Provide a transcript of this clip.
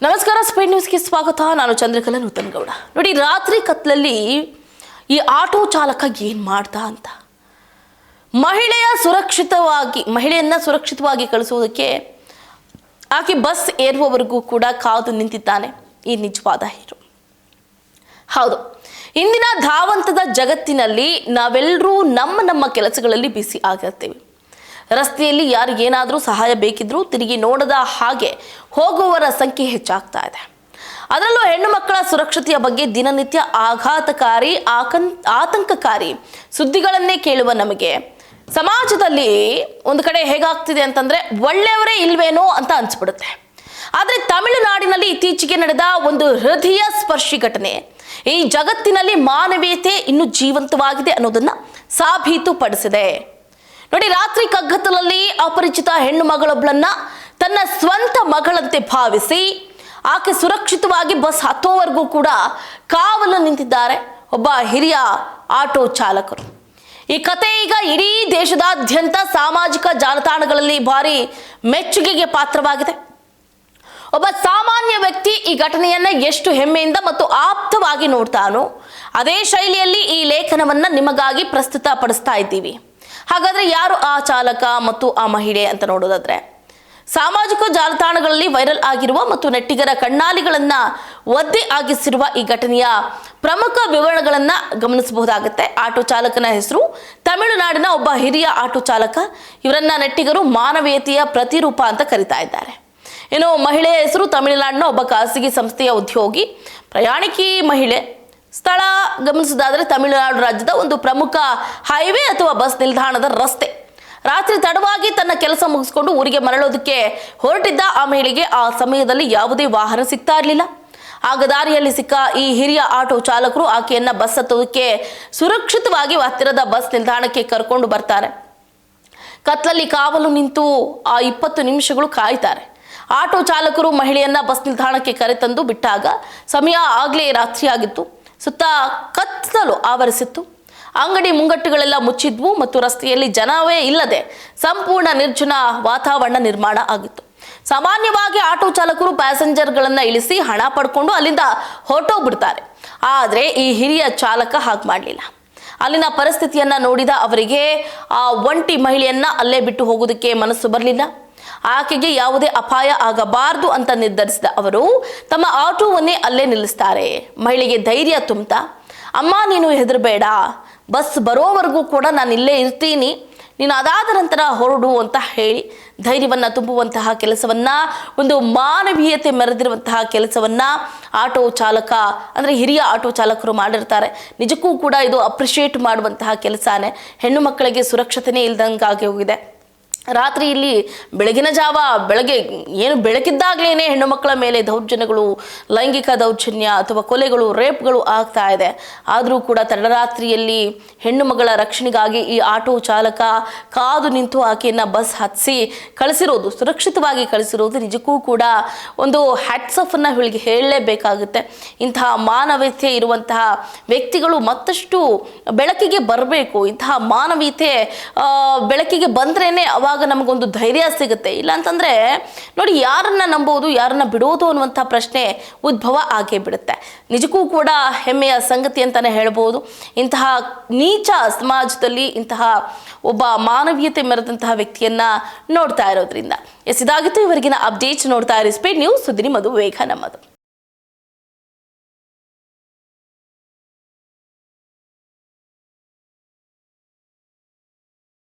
ನಮಸ್ಕಾರ, ಸ್ಪೀಡ್ ನ್ಯೂಸ್ಗೆ ಸ್ವಾಗತ. ನಾನು ಚಂದ್ರಕಲಾ ನೂತನಗೌಡ. ನೋಡಿ, ರಾತ್ರಿ ಕತ್ಲಲ್ಲಿ ಈ ಆಟೋ ಚಾಲಕ ಏನು ಮಾಡ್ದ ಅಂತ, ಮಹಿಳೆಯನ್ನ ಸುರಕ್ಷಿತವಾಗಿ ಕಳಿಸುವುದಕ್ಕೆ ಆಕೆ ಬಸ್ ಏರುವವರೆಗೂ ಕೂಡ ಕಾದು ನಿಂತಿದ್ದಾನೆ ಈ ನಿಜವಾದ ಹೀರೋ. ಹೌದು, ಇಂದಿನ ಧಾವಂತದ ಜಗತ್ತಿನಲ್ಲಿ ನಾವೆಲ್ಲರೂ ನಮ್ಮ ಕೆಲಸಗಳಲ್ಲಿ ಬಿಸಿ ಆಗಿರ್ತೀವಿ. ರಸ್ತೆಯಲ್ಲಿ ಯಾರಿಗೇನಾದರೂ ಸಹಾಯ ಬೇಕಿದ್ರೂ ತಿರುಗಿ ನೋಡದ ಹಾಗೆ ಹೋಗುವವರ ಸಂಖ್ಯೆ ಹೆಚ್ಚಾಗ್ತಾ ಇದೆ. ಅದರಲ್ಲೂ ಹೆಣ್ಣು ಮಕ್ಕಳ ಸುರಕ್ಷತೆಯ ಬಗ್ಗೆ ದಿನನಿತ್ಯ ಆಘಾತಕಾರಿ ಆತಂಕಕಾರಿ ಸುದ್ದಿಗಳನ್ನೇ ಕೇಳುವ ನಮಗೆ ಸಮಾಜದಲ್ಲಿ ಒಂದು ಕಡೆ ಹೇಗಾಗ್ತಿದೆ ಅಂತಂದ್ರೆ ಒಳ್ಳೆಯವರೇ ಇಲ್ವೇನೋ ಅಂತ ಅನ್ಸ್ಬಿಡುತ್ತೆ. ಆದರೆ ತಮಿಳುನಾಡಿನಲ್ಲಿ ಇತ್ತೀಚೆಗೆ ನಡೆದ ಒಂದು ಹೃದಯ ಸ್ಪರ್ಶಿ ಘಟನೆ ಈ ಜಗತ್ತಿನಲ್ಲಿ ಮಾನವೀಯತೆ ಇನ್ನೂ ಜೀವಂತವಾಗಿದೆ ಅನ್ನೋದನ್ನ ಸಾಬೀತುಪಡಿಸಿದೆ. ನೋಡಿ, ರಾತ್ರಿ ಕಗ್ಗತ್ತಲಲ್ಲಿ ಅಪರಿಚಿತ ಹೆಣ್ಣು ಮಗಳೊಬ್ಬಳನ್ನ ತನ್ನ ಸ್ವಂತ ಮಗಳಂತೆ ಭಾವಿಸಿ ಆಕೆ ಸುರಕ್ಷಿತವಾಗಿ ಬಸ್ ಹತ್ತೋವರೆಗೂ ಕೂಡ ಕಾವಲು ನಿಂತಿದ್ದಾರೆ ಒಬ್ಬ ಹಿರಿಯ ಆಟೋ ಚಾಲಕರು. ಈ ಕತೆ ಈಗ ಇಡೀ ದೇಶದಾದ್ಯಂತ ಸಾಮಾಜಿಕ ಜಾಲತಾಣಗಳಲ್ಲಿ ಭಾರಿ ಮೆಚ್ಚುಗೆಗೆ ಪಾತ್ರವಾಗಿದೆ. ಒಬ್ಬ ಸಾಮಾನ್ಯ ವ್ಯಕ್ತಿ ಈ ಘಟನೆಯನ್ನ ಎಷ್ಟು ಹೆಮ್ಮೆಯಿಂದ ಮತ್ತು ಆಪ್ತವಾಗಿ ನೋಡ್ತಾನೋ ಅದೇ ಶೈಲಿಯಲ್ಲಿ ಈ ಲೇಖನವನ್ನ ನಿಮಗಾಗಿ ಪ್ರಸ್ತುತಪಡಿಸ್ತಾ ಇದ್ದೀವಿ. ಹಾಗಾದ್ರೆ ಯಾರು ಆ ಚಾಲಕ ಮತ್ತು ಆ ಮಹಿಳೆ ಅಂತ ನೋಡೋದಾದ್ರೆ, ಸಾಮಾಜಿಕ ಜಾಲತಾಣಗಳಲ್ಲಿ ವೈರಲ್ ಆಗಿರುವ ಮತ್ತು ನೆಟ್ಟಿಗರ ಕಣ್ಣಾಲಿಗಳನ್ನ ಒದ್ದೆ ಆಗಿಸಿರುವ ಈ ಘಟನೆಯ ಪ್ರಮುಖ ವಿವರಗಳನ್ನ ಗಮನಿಸಬಹುದಾಗುತ್ತೆ. ಆಟೋ ಚಾಲಕನ ಹೆಸರು ತಮಿಳುನಾಡಿನ ಒಬ್ಬ ಹಿರಿಯ ಆಟೋ ಚಾಲಕ. ಇವರನ್ನ ನೆಟ್ಟಿಗರು ಮಾನವೀಯತೆಯ ಪ್ರತಿರೂಪ ಅಂತ ಕರೀತಾ ಇದ್ದಾರೆ. ಇನ್ನು ಮಹಿಳೆಯ ಹೆಸರು ತಮಿಳುನಾಡಿನ ಒಬ್ಬ ಖಾಸಗಿ ಸಂಸ್ಥೆಯ ಉದ್ಯೋಗಿ, ಪ್ರಯಾಣಿಕಿ ಮಹಿಳೆ. ಸ್ಥಳ ಗಮನಿಸೋದಾದ್ರೆ ತಮಿಳುನಾಡು ರಾಜ್ಯದ ಒಂದು ಪ್ರಮುಖ ಹೈವೇ ಅಥವಾ ಬಸ್ ನಿಲ್ದಾಣದ ರಸ್ತೆ. ರಾತ್ರಿ ತಡವಾಗಿ ತನ್ನ ಕೆಲಸ ಮುಗಿಸ್ಕೊಂಡು ಊರಿಗೆ ಮರಳೋದಕ್ಕೆ ಹೊರಟಿದ್ದ ಆ ಮಹಿಳೆಗೆ ಆ ಸಮಯದಲ್ಲಿ ಯಾವುದೇ ವಾಹನ ಸಿಗ್ತಾ ಇರಲಿಲ್ಲ. ಆಗ ದಾರಿಯಲ್ಲಿ ಸಿಕ್ಕ ಈ ಹಿರಿಯ ಆಟೋ ಚಾಲಕರು ಆಕೆಯನ್ನ ಬಸ್ ಹತ್ತೋದಕ್ಕೆ ಸುರಕ್ಷಿತವಾಗಿ ಹತ್ತಿರದ ಬಸ್ ನಿಲ್ದಾಣಕ್ಕೆ ಕರ್ಕೊಂಡು ಬರ್ತಾರೆ. ಕತ್ಲಲ್ಲಿ ಕಾವಲು ನಿಂತು ಆ 20 ನಿಮಿಷಗಳು ಕಾಯ್ತಾರೆ. ಆಟೋ ಚಾಲಕರು ಮಹಿಳೆಯನ್ನ ಬಸ್ ನಿಲ್ದಾಣಕ್ಕೆ ಕರೆತಂದು ಬಿಟ್ಟಾಗ ಸಮಯ ಆಗ್ಲೇ ರಾತ್ರಿ ಆಗಿತ್ತು. ಸುತ್ತ ಕತ್ತಲು ಆವರಿಸಿತ್ತು. ಅಂಗಡಿ ಮುಂಗಟ್ಟುಗಳೆಲ್ಲ ಮುಚ್ಚಿದ್ವು ಮತ್ತು ರಸ್ತೆಯಲ್ಲಿ ಜನವೇ ಇಲ್ಲದೆ ಸಂಪೂರ್ಣ ನಿರ್ಜನ ವಾತಾವರಣ ನಿರ್ಮಾಣ ಆಗಿತ್ತು. ಸಾಮಾನ್ಯವಾಗಿ ಆಟೋ ಚಾಲಕರು ಪ್ಯಾಸೆಂಜರ್ಗಳನ್ನ ಇಳಿಸಿ ಹಣ ಪಡ್ಕೊಂಡು ಅಲ್ಲಿಂದ ಹೊರಟೋಗ್ಬಿಡ್ತಾರೆ. ಆದರೆ ಈ ಹಿರಿಯ ಚಾಲಕ ಹಾಗೆ ಮಾಡಲಿಲ್ಲ. ಅಲ್ಲಿನ ಪರಿಸ್ಥಿತಿಯನ್ನ ನೋಡಿದ ಅವರಿಗೆ ಆ ಒಂಟಿ ಮಹಿಳೆಯನ್ನ ಅಲ್ಲೇ ಬಿಟ್ಟು ಹೋಗೋದಕ್ಕೆ ಮನಸ್ಸು ಬರಲಿಲ್ಲ. ಆಕೆಗೆ ಯಾವುದೇ ಅಪಾಯ ಆಗಬಾರದು ಅಂತ ನಿರ್ಧರಿಸಿದ ಅವರು ತಮ್ಮ ಆಟೋವನ್ನೇ ಅಲ್ಲೇ ನಿಲ್ಲಿಸ್ತಾರೆ. ಮಹಿಳೆಗೆ ಧೈರ್ಯ ತುಂಬುತ್ತಾ, ಅಮ್ಮ ನೀನು ಹೆದರಬೇಡ, ಬಸ್ ಬರೋವರೆಗೂ ಕೂಡ ನಾನು ಇಲ್ಲೇ ಇರ್ತೀನಿ, ನೀನು ಅದಾದ ನಂತರ ಹೊರಡು ಅಂತ ಹೇಳಿ ಧೈರ್ಯವನ್ನು ತುಂಬುವಂತಹ ಕೆಲಸವನ್ನ, ಒಂದು ಮಾನವೀಯತೆ ಮೆರೆದಿರುವಂತಹ ಕೆಲಸವನ್ನ ಆಟೋ ಚಾಲಕ ಅಂದರೆ ಹಿರಿಯ ಆಟೋ ಚಾಲಕರು ಮಾಡಿರ್ತಾರೆ. ನಿಜಕ್ಕೂ ಕೂಡ ಇದು ಅಪ್ರಿಷಿಯೇಟ್ ಮಾಡುವಂತಹ ಕೆಲಸನೇ. ಹೆಣ್ಣು ಮಕ್ಕಳಿಗೆ ಸುರಕ್ಷತೆನೇ ಇಲ್ದಂಗಾಗಿ ಹೋಗಿದೆ. ರಾತ್ರಿ ಇಲ್ಲಿ ಬೆಳಗಿನ ಜಾವ ಬೆಳಕಿದ್ದಾಗಲೇ ಹೆಣ್ಣು ಮಕ್ಕಳ ಮೇಲೆ ದೌರ್ಜನ್ಯಗಳು, ಲೈಂಗಿಕ ದೌರ್ಜನ್ಯ ಅಥವಾ ಕೊಲೆಗಳು, ರೇಪ್ಗಳು ಆಗ್ತಾ ಇದೆ. ಆದರೂ ಕೂಡ ತಡರಾತ್ರಿಯಲ್ಲಿ ಹೆಣ್ಣು ಮಗಳ ರಕ್ಷಣೆಗಾಗಿ ಈ ಆಟೋ ಚಾಲಕ ಕಾದು ನಿಂತು ಆಕೆಯನ್ನು ಬಸ್ ಹತ್ತಿಸಿ ಕಳಿಸಿರೋದು, ಸುರಕ್ಷಿತವಾಗಿ ಕಳಿಸಿರೋದು ನಿಜಕ್ಕೂ ಕೂಡ ಒಂದು ಹ್ಯಾಟ್ಸ್ ಆಫ್ ಅನ್ನ ಹೇಳಲೇಬೇಕಾಗುತ್ತೆ. ಇಂತಹ ಮಾನವೀಯತೆ ಇರುವಂತಹ ವ್ಯಕ್ತಿಗಳು ಮತ್ತಷ್ಟು ಬೆಳಕಿಗೆ ಬರಬೇಕು. ಇಂತಹ ಮಾನವೀಯತೆ ಬೆಳಕಿಗೆ ಬಂದ್ರೇನೆ ಅವಾಗ ನಮಗೊಂದು ಧೈರ್ಯ ಸಿಗುತ್ತೆ. ಇಲ್ಲ ಅಂತಂದ್ರೆ ನೋಡಿ, ಯಾರನ್ನ ನಂಬೋದು ಯಾರನ್ನ ಬಿಡೋದು ಅನ್ನುವಂಥ ಪ್ರಶ್ನೆ ಉದ್ಭವ ಆಗೇ ಬಿಡುತ್ತೆ. ನಿಜಕ್ಕೂ ಕೂಡ ಹೆಮ್ಮೆಯ ಸಂಗತಿ ಅಂತಾನೆ ಹೇಳ್ಬೋದು. ಇಂತಹ ನೀಚ ಸಮಾಜದಲ್ಲಿ ಇಂತಹ ಒಬ್ಬ ಮಾನವೀಯತೆ ಮೆರೆದಂತಹ ವ್ಯಕ್ತಿಯನ್ನ ನೋಡ್ತಾ ಇರೋದ್ರಿಂದ. ಇದಾಗಿತ್ತು ಇವರಿಗಿನ ಅಪ್ಡೇಟ್ಸ್. ನೋಡ್ತಾ ಇರಿ ಸ್ಪೀಡ್ ನ್ಯೂಸ್, ಸುದ್ದಿ ನಿಮ್ಮದು, ವೇಗ ನಮ್ಮದು.